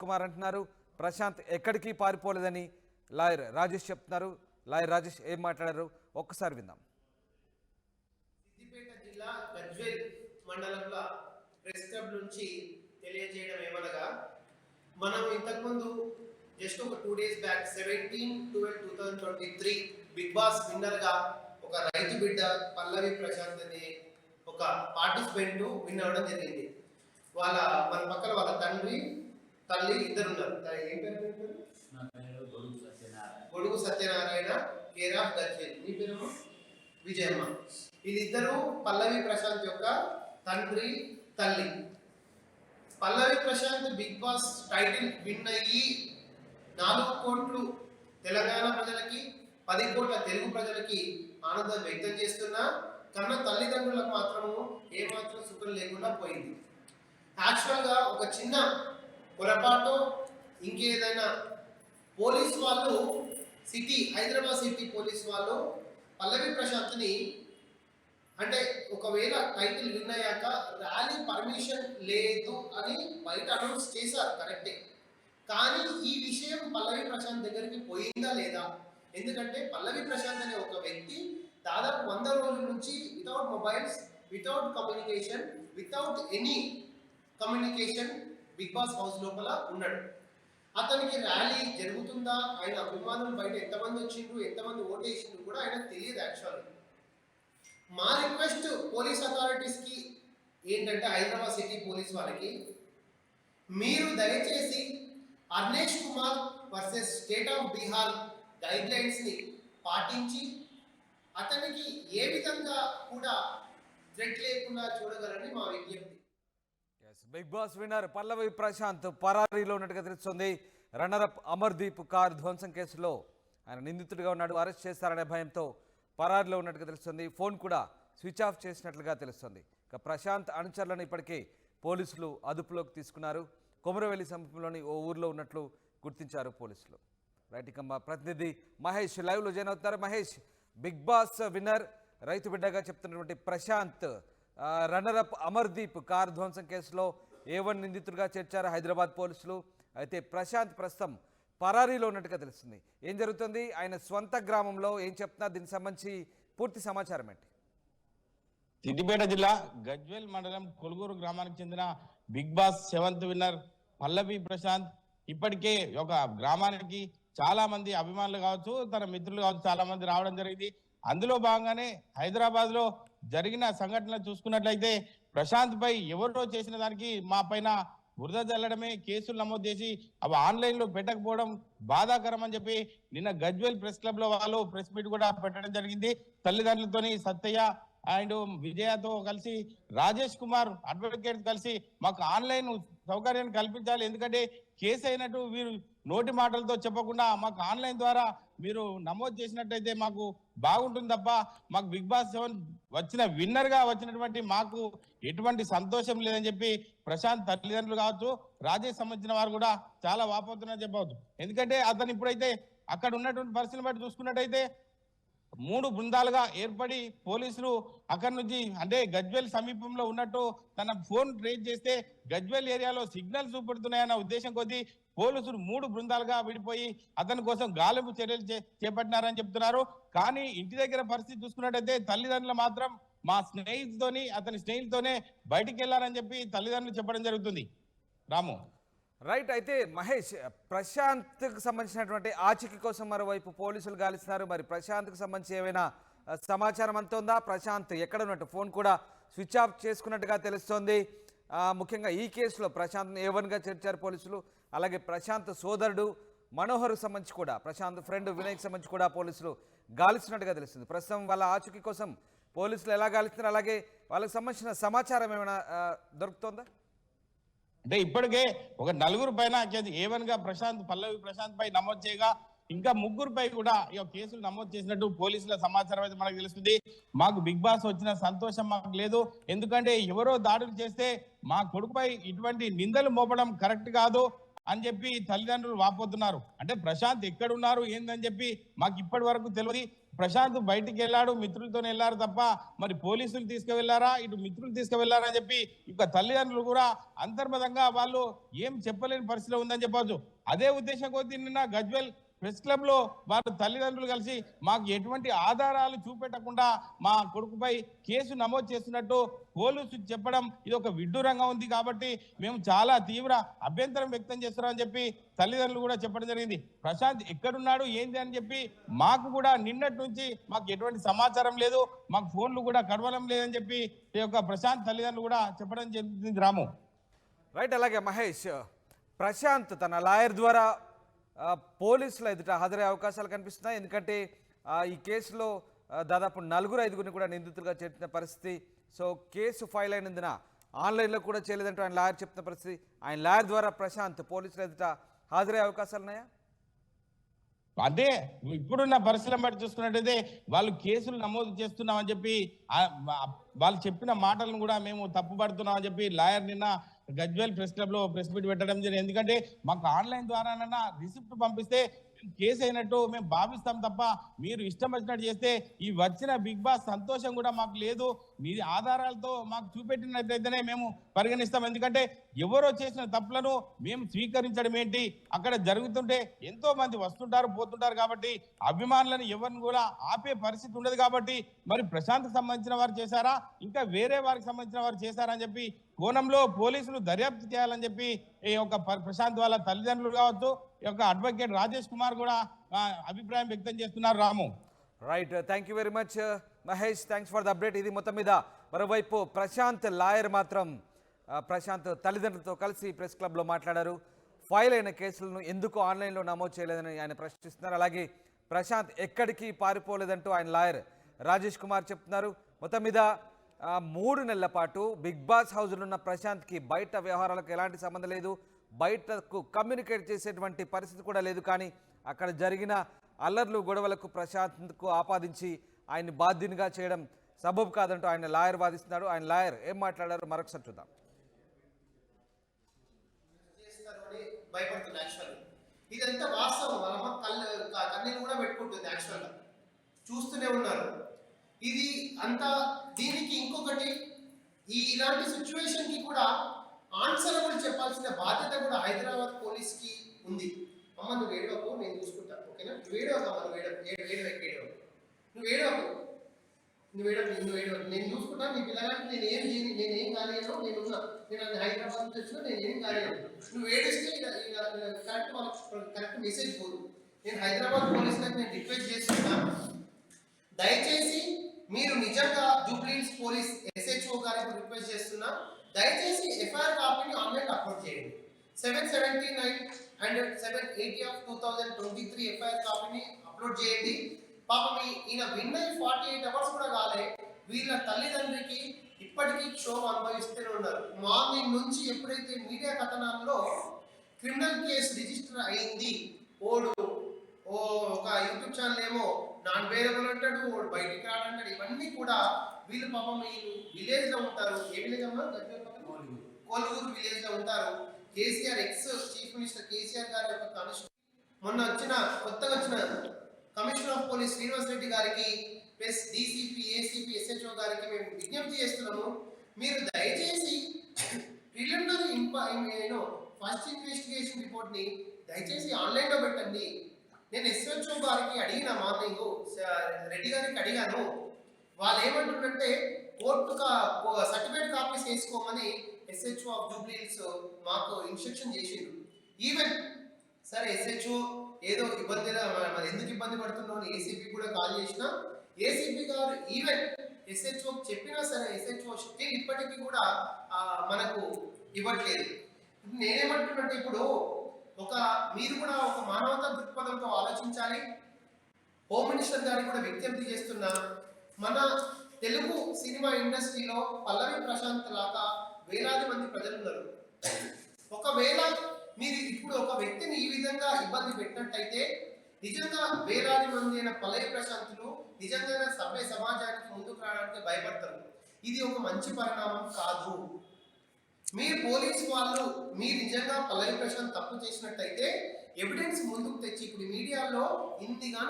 కుమార్ అంటున్నారు ప్రశాంత్ ఎక్కడికి పారిపోలేదని లాయర్ రాజేష్ చెప్తున్నారు. లాయర్ రాజేష్ ఏం మాట్లాడారు ఒక్కసారి విందాం. సిద్దిపేట జిల్లా గజ్వేల్ మండలంలో ప్రెస్ క్లబ్ నుంచి తెలియజేయడం ఏమనగా మనం ఇంతకుముందు జస్ట్ ఒక 2 days back 17/12/2023 Bigg Boss winner గా ఒక రైతు బిడ్డ పల్లవి ప్రశాంత్ అనే ఒక పార్టిసిపెంట్ విన్ అవ్వడం జరిగింది. మన పక్కన వాళ్ళ తండ్రి తల్లి ఇద్దరు ఉన్నారు. ఏం పేరు? Godugu Satyanarayana, care of Gajwel. మీ పేరు? విజయమ్మ. వీళ్ళిద్దరూ పల్లవి ప్రశాంత్ యొక్క తండ్రి తల్లి. Pallavi Prashant Bigg Boss title win అయ్యి 4 కోట్లు తెలంగాణ ప్రజలకి 10 కోట్ల తెలుగు ప్రజలకి ఆనందం వ్యక్తం చేస్తున్నా కన్నా తల్లిదండ్రులకు మాత్రము ఏమాత్రం సుఖం లేకుండా పోయింది. యాక్చువల్గా ఒక చిన్న పొరపాటు ఇంకేదైనా పోలీస్ వాళ్ళు హైదరాబాద్ సిటీ పోలీస్ వాళ్ళు పల్లవి ప్రశాంత్ని అంటే ఒకవేళ టైటిల్ విన్ అయ్యాక ర్యాలీ పర్మిషన్ లేదు అని బయట అనౌన్స్ చేశారు, కరెక్టే. కానీ ఈ విషయం పల్లవి ప్రశాంత్ దగ్గరికి పోయిందా లేదా? ఎందుకంటే పల్లవి ప్రశాంత్ అనే ఒక వ్యక్తి దాదాపు 100 రోజుల నుంచి without mobiles, without communication, without any communication Bigg Boss house లోపల ఉన్నాడు. అతనికి ర్యాలీ జరుగుతుందా, ఆయన అభిమానులు బయట ఎంతమంది వచ్చిండ్రు, ఎంతమంది ఓటేసిండ్రు కూడా ఆయనకు తెలియదు. యాక్చువల్లీ మా రిక్వెస్ట్ పోలీస్ అథారిటీస్కి ఏంటంటే హైదరాబాద్ సిటీ పోలీస్ వాళ్ళకి, మీరు దయచేసి Arnesh Kumar versus state of Bihar గైడ్ లైన్స్ని పాటించి అతనికి ఏ విధంగా కూడా థ్రెట్ లేకుండా చూడగలని మా విజ్ఞప్తి. బిగ్ బాస్ విన్నర్ పల్లవి ప్రశాంత్ పరారీలో ఉన్నట్టుగా తెలుస్తుంది. రన్నరప్ అమర్దీప్ కార్ ధ్వంసం కేసులో ఆయన నిందితుడిగా ఉన్నాడు. అరెస్ట్ చేస్తారనే భయంతో పరారీలో ఉన్నట్టుగా తెలుస్తుంది. ఫోన్ కూడా స్విచ్ ఆఫ్ చేసినట్లుగా తెలుస్తుంది. ఇక ప్రశాంత్ అనుచరులను ఇప్పటికే పోలీసులు అదుపులోకి తీసుకున్నారు. కొమరవెల్లి సమీపంలోని ఓ ఊర్లో ఉన్నట్లు గుర్తించారు పోలీసులు. రైట్, ఇక మా ప్రతినిధి మహేష్ లైవ్లో జాయిన్ అవుతున్నారు. మహేష్, బిగ్ బాస్ విన్నర్ రైతు బిడ్డగా చెప్తున్నటువంటి ప్రశాంత్ రన్నరప్ అమర్దీప్ కార్ ధ్వంసం కేసులో A1 నిందితుడిగా చేర్చారు హైదరాబాద్ పోలీసులు. అయితే ప్రశాంత్ ప్రస్తుతం పరారీలో ఉన్నట్టుగా తెలుస్తుంది. ఏం జరుగుతుంది, ఆయన స్వంత గ్రామంలో ఏం చెప్తున్నారు, దీనికి సంబంధించి పూర్తి సమాచారం ఏంటి? సిద్దిపేట జిల్లా గజ్వేల్ మండలం కొలుగూరు గ్రామానికి చెందిన బిగ్ బాస్ 7th విన్నర్ పల్లవి ప్రశాంత్ ఇప్పటికే ఒక గ్రామానికి చాలా మంది అభిమానులు కావచ్చు, తన మిత్రులు కావచ్చు, చాలా మంది రావడం జరిగింది. అందులో భాగంగానే హైదరాబాద్ లో జరిగిన సంఘటనలు చూసుకున్నట్లయితే ప్రశాంత్ పై ఎవరో చేసిన దానికి మా పైన బురద జల్లడమే కేసులు నమోదు చేసి అవి ఆన్లైన్ లో పెట్టకపోవడం బాధాకరం అని చెప్పి నిన్న గజ్వేల్ ప్రెస్ క్లబ్ లో వాళ్ళు ప్రెస్ మీట్ కూడా పెట్టడం జరిగింది. తల్లిదండ్రులతోని సత్తయ్య అండ్ విజయతో కలిసి రాజేష్ కుమార్ అడ్వకేట్ కలిసి మాకు ఆన్లైన్ సౌకర్యాన్ని కల్పించాలి, ఎందుకంటే కేసు అయినట్టు వీరు నోటి మాటలతో చెప్పకుండా మాకు ఆన్లైన్ ద్వారా మీరు నమోదు చేసినట్టయితే మాకు బాగుంటుంది తప్ప మాకు బిగ్ బాస్ 7 వచ్చిన విన్నర్ గా వచ్చినటువంటి మాకు ఎటువంటి సంతోషం లేదని చెప్పి ప్రశాంత్ తల్లిదండ్రులు కావచ్చు, రాజేష్ సంబంధించిన వారు కూడా చాలా వాపోతున్నారని చెప్పవచ్చు. ఎందుకంటే అతను ఇప్పుడైతే అక్కడ ఉన్నటువంటి పరిస్థితిని బట్టి చూసుకున్నట్టయితే 3 బృందాలుగా ఏర్పడి పోలీసులు అక్కడి నుంచి అంటే గజ్వేల్ సమీపంలో ఉన్నట్టు తన ఫోన్ ట్రేస్ చేస్తే గజ్వేల్ ఏరియాలో సిగ్నల్స్ చూపెడుతున్నాయన్న ఉద్దేశం కొద్దీ పోలీసులు 3 బృందాలుగా విడిపోయి అతని కోసం గాలింపు చర్యలు చేపట్టినారని చెప్తున్నారు. కానీ ఇంటి దగ్గర పరిస్థితి చూసుకున్నట్టయితే తల్లిదండ్రులు మాత్రం మా స్నేహితుతోని అతని స్నేహితుతోనే బయటికి వెళ్ళారని చెప్పి తల్లిదండ్రులు చెప్పడం జరుగుతుంది. రాము, రైట్. అయితే మహేష్, ప్రశాంత్కి సంబంధించినటువంటి ఆచూకీ కోసం మరోవైపు పోలీసులు గాలిస్తున్నారు. మరి ప్రశాంత్కి సంబంధించి ఏమైనా సమాచారం అంతుందా? ప్రశాంత్ ఎక్కడ ఉన్నట్టు ఫోన్ కూడా స్విచ్ ఆఫ్ చేసుకున్నట్టుగా తెలుస్తోంది. ముఖ్యంగా ఈ కేసులో ప్రశాంత్ని A1గా చేర్చారు పోలీసులు. అలాగే ప్రశాంత్ సోదరుడు మనోహర్ సంబంధించి కూడా, ప్రశాంత్ ఫ్రెండ్ వినయ్కి సంబంధించి కూడా పోలీసులు గాలిస్తున్నట్టుగా తెలుస్తుంది. ప్రస్తుతం వాళ్ళ ఆచూకీ కోసం పోలీసులు ఎలా గాలిస్తున్నారు, అలాగే వాళ్ళకి సంబంధించిన సమాచారం ఏమైనా దొరుకుతుందా? అంటే ఇప్పటికే ఒక 4 పైన A1 గా పల్లవి ప్రశాంత్ పై నమోదు చేయగా ఇంకా 3 పై కూడా కేసులు నమోదు చేసినట్టు పోలీసుల సమాచారం అయితే మనకు తెలుస్తుంది. మాకు బిగ్ బాస్ వచ్చిన సంతోషం మాకు లేదు, ఎందుకంటే ఎవరో దాడులు చేస్తే మా కొడుకుపై ఇటువంటి నిందలు మోపడం కరెక్ట్ కాదు అని చెప్పి తల్లిదండ్రులు వాపోతున్నారు. అంటే ప్రశాంత్ ఎక్కడున్నారు ఏందని చెప్పి మాకు ఇప్పటి వరకు తెలియదు. ప్రశాంత్ బయటికి వెళ్ళాడు, మిత్రులతో వెళ్ళారు తప్ప మరి పోలీసులు తీసుకువెళ్లారా, ఇటు మిత్రులు తీసుకువెళ్లారా అని చెప్పి ఇక తల్లిదండ్రులు కూడా అంతర్గతంగా వాళ్ళు ఏం చెప్పలేని పరిస్థితిలో ఉందని చెప్పవచ్చు. అదే ఉద్దేశం కొద్దీ నిన్న గజ్వెల్ ప్రెస్ క్లబ్ లో వారి తల్లిదండ్రులు కలిసి మాకు ఎటువంటి ఆధారాలు చూపెట్టకుండా మా కొడుకుపై కేసు నమోదు చేస్తున్నట్టు పోలీసులు చెప్పడం ఇది ఒక విడ్డూరంగా ఉంది. కాబట్టి మేము చాలా తీవ్ర అభ్యంతరం వ్యక్తం చేస్తున్నామని చెప్పి తల్లిదండ్రులు కూడా చెప్పడం జరిగింది. ప్రశాంత్ ఎక్కడున్నాడు ఏంది అని చెప్పి మాకు కూడా నిన్నటి నుంచి మాకు ఎటువంటి సమాచారం లేదు, మాకు ఫోన్లు కూడా కడవడం లేదని చెప్పి ఈ యొక్క ప్రశాంత్ తల్లిదండ్రులు కూడా చెప్పడం జరిగింది. రాము రైట్. అలాగే మహేష్, ప్రశాంత్ తన లాయర్ ద్వారా పోలీసుల ఎదుట హాజరయ్యే అవకాశాలు కనిపిస్తున్నాయి. ఎందుకంటే ఈ కేసులో దాదాపు 4-5 కూడా నిందితులుగా చేర్చిన పరిస్థితి. సో కేసు ఫైల్ అయినందున ఆన్లైన్లో కూడా చేయలేదంటూ ఆయన లాయర్ చెప్తున్న పరిస్థితి. ఆయన లాయర్ ద్వారా ప్రశాంత్ పోలీసుల ఎదుట హాజరయ్యే అవకాశాలు ఉన్నాయా? అదే ఇప్పుడున్న పరిస్థితులను బట్టి చూసుకున్నట్టయితే వాళ్ళు కేసులు నమోదు చేస్తున్నామని చెప్పి వాళ్ళు చెప్పిన మాటలను కూడా మేము తప్పుపడుతున్నామని చెప్పి లాయర్ నిన్న గజ్వెల్ ప్రెస్ క్లబ్ లో ప్రెస్ మీట్ పెట్టడం జరిగింది. ఎందుకంటే మాకు ఆన్లైన్ ద్వారానన్నా రిసిప్ట్ పంపిస్తే కేసు అయినట్టు మేము భావిస్తాం తప్ప మీరు ఇష్టం వచ్చినట్టు చేస్తే ఈ వచ్చిన బిగ్ బాస్ సంతోషం కూడా మాకు లేదు. మీ ఆధారాలతో మాకు చూపెట్టినట్లయితేనే మేము పరిగణిస్తాం. ఎందుకంటే ఎవరో చేసిన తప్పులను మేము స్వీకరించడం ఏంటి, అక్కడ జరుగుతుంటే ఎంతో మంది వస్తుంటారు పోతుంటారు కాబట్టి అభిమానులను ఎవరిని కూడా ఆపే పరిస్థితి ఉండదు. కాబట్టి మరి ప్రశాంత్కి సంబంధించిన వారు చేశారా, ఇంకా వేరే వారికి సంబంధించిన వారు చేశారా అని చెప్పి కోణంలో పోలీసులు దర్యాప్తు చేయాలని చెప్పి ఈ యొక్క ప్రశాంత్ వాళ్ళ తల్లిదండ్రులు కావచ్చు, ఈ యొక్క అడ్వకేట్ రాజేష్ కుమార్ కూడా అభిప్రాయం వ్యక్తం చేస్తున్నారు. Ramu right, thank you very much Mahesh, thanks for the update. ఇది మొత్తం మీద మరోవైపు ప్రశాంత్ లాయర్ మాత్రం ప్రశాంత్ తల్లిదండ్రులతో కలిసి ప్రెస్ క్లబ్లో మాట్లాడారు. ఫైల్ అయిన కేసులను ఎందుకు ఆన్లైన్లో నమోదు చేయలేదని ఆయన ప్రశ్నిస్తున్నారు. అలాగే ప్రశాంత్ ఎక్కడికి పారిపోలేదంటూ ఆయన లాయర్ రాజేష్ కుమార్ చెప్తున్నారు. మొత్తం మీద 3 నెలల పాటు బిగ్ బాస్ హౌస్లో ఉన్న ప్రశాంత్కి బయట వ్యవహారాలకు ఎలాంటి సంబంధం లేదు, బయటకు కమ్యూనికేట్ చేసేటువంటి పరిస్థితి కూడా లేదు. కానీ అక్కడ జరిగిన అల్లర్లు గొడవలకు ప్రశాంత్కు ఆపాదించి ఆయన్ని బాధ్యునిగా చేయడం సబబు కాదంటూ ఆయన లాయర్ వాదిస్తున్నాడు. ఆయన లాయర్ ఏం మాట్లాడారో మరొకసారి చూద్దాం. భయపడుతుంది యాక్చువల్ ఇదంతా వాస్తవం. కన్నీళ్ళు కూడా పెట్టుకుంటుంది యాక్చువల్గా చూస్తూనే ఉన్నారు. ఇది అంతా దీనికి ఇంకొకటి ఇలాంటి సిచ్యువేషన్ కి కూడా ఆన్సరబుల్ చెప్పాల్సిన బాధ్యత కూడా హైదరాబాద్ పోలీస్ కి ఉంది. అమ్మ నువ్వు ఏడవకు, నేను చూసుకుంటా, ఓకేనా? నువ్వు ఏడవకమ్మ, నువ్వు ఏడవకు, నేను చూసుకుంటా. నీ పిల్లగానికి నేనేం కాలేను, నేను హైదరాబాద్ నుంచి వచ్చినా నేనేం కాలేను. నువ్వు ఏడిస్తే కరెక్ట్ మెసేజ్ పోదు. నేను హైదరాబాద్ పోలీసులకు నేను రిక్వెస్ట్ చేస్తున్నా, దయచేసి మీరు నిజంగా జూబ్లీహిల్స్ పోలీస్ SHO గారికి రిక్వెస్ట్ చేస్తున్నా, దయచేసి FIR కాపీని ఆన్లైన్ అప్లోడ్ చేయండి. 779 అండ్ 780 ఆఫ్ 2023 FIR కాపీని అప్లోడ్ చేయండి. పాపం ఈయన విన్న 48 అవర్స్ కూడా కాలే. వీళ్ళ తల్లిదండ్రికి ఇప్పటికీ క్షోభ అనుభవిస్తూనే ఉన్నారు. మార్నింగ్ నుంచి ఎప్పుడైతే మీడియా కథనాల్లో క్రిమినల్ కేసు రిజిస్టర్ అయింది, ఒక యూట్యూబ్ ఛానల్ ఏమో నాన్ వేరబుల్ అంటాడు, బయటికి రాడంటాడు. ఇవన్నీ కూడా వీళ్ళు పాపం వీళ్ళు విలేజ్ లో ఉంటారు. ఏ విలేజ్ అమ్మా? కోలుగురు విలేజ్ లో ఉంటారు. కేసీఆర్ చీఫ్ మినిస్టర్ కేసీఆర్ గారి యొక్క కమిషన్ మొన్న కొత్తగా వచ్చిన commissioner of police Srinivas Reddy గారికి ప్లస్ DCP, ACP, SHO గారికి మేము విజ్ఞప్తి చేస్తున్నాము, మీరు దయచేసి ప్రిలిమినరీ ఫస్ట్ ఇన్వెస్టిగేషన్ రిపోర్ట్ ని దయచేసి ఆన్లైన్ లో పెట్టండి. నేను SHO గారికి అడిగిన, మార్నింగ్ రెడ్డి గారికి అడిగాను. వాళ్ళు ఏమంటుందంటే కోర్టు సర్టిఫికేట్ కాపీస్ వేసుకోమని SHO ఆఫ్ జూబ్లీహిల్స్ మాకు ఇన్స్ట్రక్షన్ చేసిండు. ఈవెన్ సరే SHO ఏదో ఇబ్బంది, మరి ఎందుకు ఇబ్బంది పడుతున్నావు అని ACP కూడా కాల్ చేసిన, ACP గారు ఈవెన్ SHO చెప్పినా సరే SHO స్టిల్ ఇప్పటికీ కూడా మనకు ఇవ్వట్లేదు. నేనేమంటున్నట్టు ఇప్పుడు మీరు కూడా ఒక మానవతా దృక్పథంతో ఆలోచించాలి. హోమ్ మినిస్టర్ గారికి కూడా విజ్ఞప్తి చేస్తున్నా, మన తెలుగు సినిమా ఇండస్ట్రీలో పల్లవి ప్రశాంత్ లాగా వేలాది మంది ప్రజలు ఉన్నారు. ఒకవేళ మీరు ఇప్పుడు ఒక వ్యక్తిని ఈ విధంగా ఇబ్బంది పెట్టినట్టయితే నిజంగా వేలాది మంది అయిన పల్లవి ప్రశాంతులు నిజంగా సభ్య సమాజానికి ముందుకు రావడానికి భయపడతారు. ఇది ఒక మంచి పరిణామం కాదు. మీరు పోలీస్ వాళ్ళు మీరు నిజంగా పల్లవి ప్రశాంత్ తప్పు చేసినట్టయితే ఎవిడెన్స్ ముందుకు తెచ్చి ఇప్పుడు మీడియాలో ఇన్నిగా